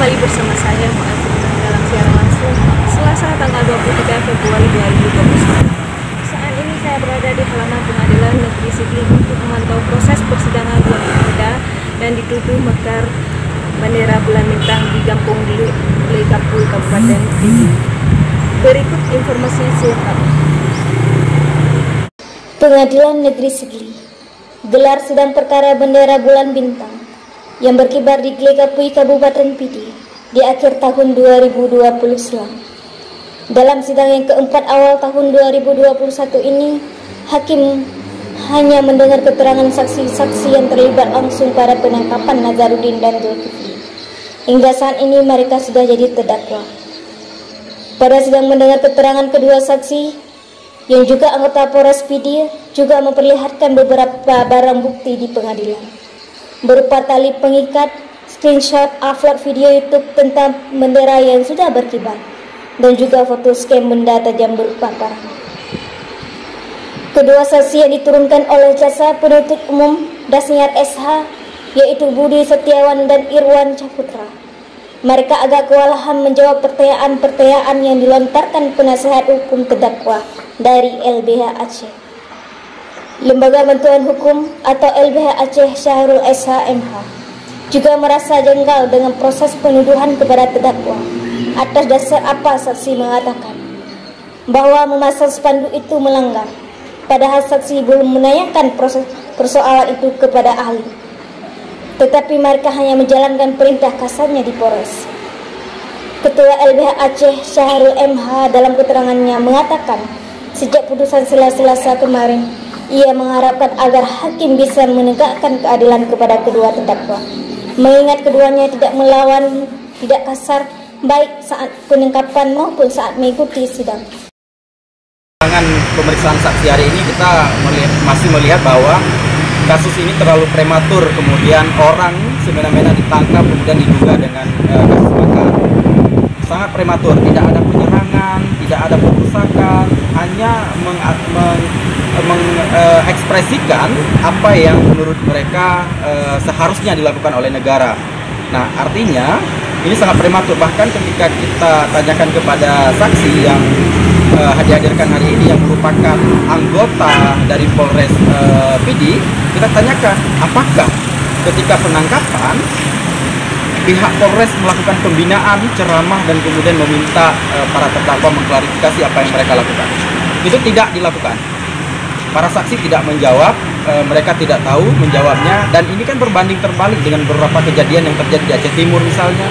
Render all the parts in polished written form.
kembali bersama saya Mu'ad dalam siaran langsung Selasa tanggal 23 Februari 2021. Saat ini saya berada di halaman Pengadilan Negeri Sigli untuk memantau proses persidangan dua pemuda dan dituduh mekar bendera bulan bintang di Kampung Lekapui, Kabupaten Pidi. Berikut informasi selengkapnya. Pengadilan Negeri Sigli gelar sidang perkara bendera bulan bintang yang berkibar di Lekapui, Kabupaten Pidi di akhir tahun 2020 silam. Dalam sidang yang keempat awal tahun 2021 ini, hakim hanya mendengar keterangan saksi-saksi yang terlibat langsung pada penangkapan Nazarudin dan Zulkifli. Hingga saat ini mereka sudah jadi terdakwa. Pada sidang mendengar keterangan kedua saksi yang juga anggota Polres Pidi juga memperlihatkan beberapa barang bukti di pengadilan, berupa tali pengikat, screenshot, upload video YouTube tentang bendera yang sudah berkibar, dan juga foto scan benda tajam berupa parang. Kedua saksi yang diturunkan oleh jasa penuntut umum Dasniar SH, yaitu Budi Setiawan dan Irwan Caputra. Mereka agak kewalahan menjawab pertanyaan-pertanyaan yang dilontarkan penasihat hukum terdakwa dari LBH Aceh. Lembaga Bantuan Hukum atau LBH Aceh Syahrul SH.MH juga merasa jengkel dengan proses penuduhan kepada terdakwa. Atas dasar apa saksi mengatakan bahwa memasang spanduk itu melanggar, padahal saksi belum menanyakan persoalan itu kepada ahli, tetapi mereka hanya menjalankan perintah kasarnya di Polres. Ketua LBH Aceh Syahrul MH dalam keterangannya mengatakan sejak putusan Selasa kemarin, ia mengharapkan agar hakim bisa menegakkan keadilan kepada kedua terdakwa, mengingat keduanya tidak melawan, tidak kasar, baik saat penangkapan maupun saat mengikuti sidang. Dengan pemeriksaan saksi hari ini kita masih melihat bahwa kasus ini terlalu prematur, kemudian orang semena-mena ditangkap kemudian diduga dengan kasus makar. Sangat prematur, tidak ada penyerangan, tidak ada perusakan, hanya mengekspresikan apa yang menurut mereka seharusnya dilakukan oleh negara. Nah, artinya ini sangat prematur. Bahkan ketika kita tanyakan kepada saksi yang dihadirkan hari ini yang merupakan anggota dari Polres Pidi, kita tanyakan apakah ketika penangkapan pihak Polres melakukan pembinaan, ceramah, dan kemudian meminta para terdakwa mengklarifikasi apa yang mereka lakukan. Itu tidak dilakukan. Para saksi tidak menjawab, mereka tidak tahu menjawabnya, dan ini kan berbanding terbalik dengan beberapa kejadian yang terjadi di Aceh Timur misalnya,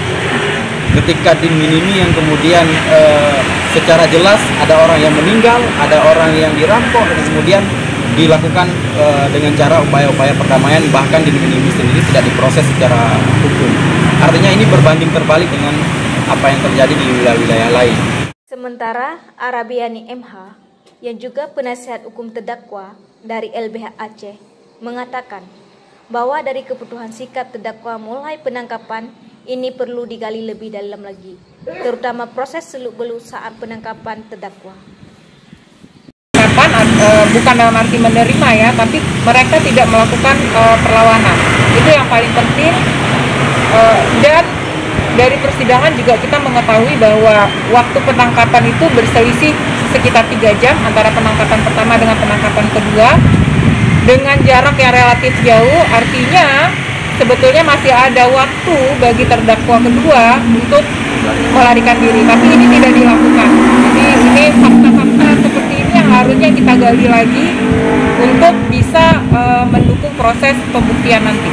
ketika di Minimi yang kemudian secara jelas ada orang yang meninggal, ada orang yang dirampok, dan kemudian dilakukan dengan cara upaya-upaya perdamaian, bahkan di Minimi sendiri tidak diproses secara hukum. Artinya ini berbanding terbalik dengan apa yang terjadi di wilayah-wilayah lain. Sementara Arabiani MH yang juga penasihat hukum terdakwa dari LBH Aceh mengatakan bahwa dari keputusan sikap terdakwa mulai penangkapan ini perlu digali lebih dalam lagi, terutama proses seluk-beluk saat penangkapan terdakwa. Bukan dalam arti menerima ya, tapi mereka tidak melakukan perlawanan. Itu yang paling penting. Dan dari persidangan juga kita mengetahui bahwa waktu penangkapan itu berselisih sekitar 3 jam antara penangkapan pertama dengan penangkapan kedua, dengan jarak yang relatif jauh. Artinya sebetulnya masih ada waktu bagi terdakwa kedua untuk melarikan diri, tapi ini tidak dilakukan. Jadi ini fakta-fakta seperti ini yang harusnya kita gali lagi untuk bisa mendukung proses pembuktian nanti.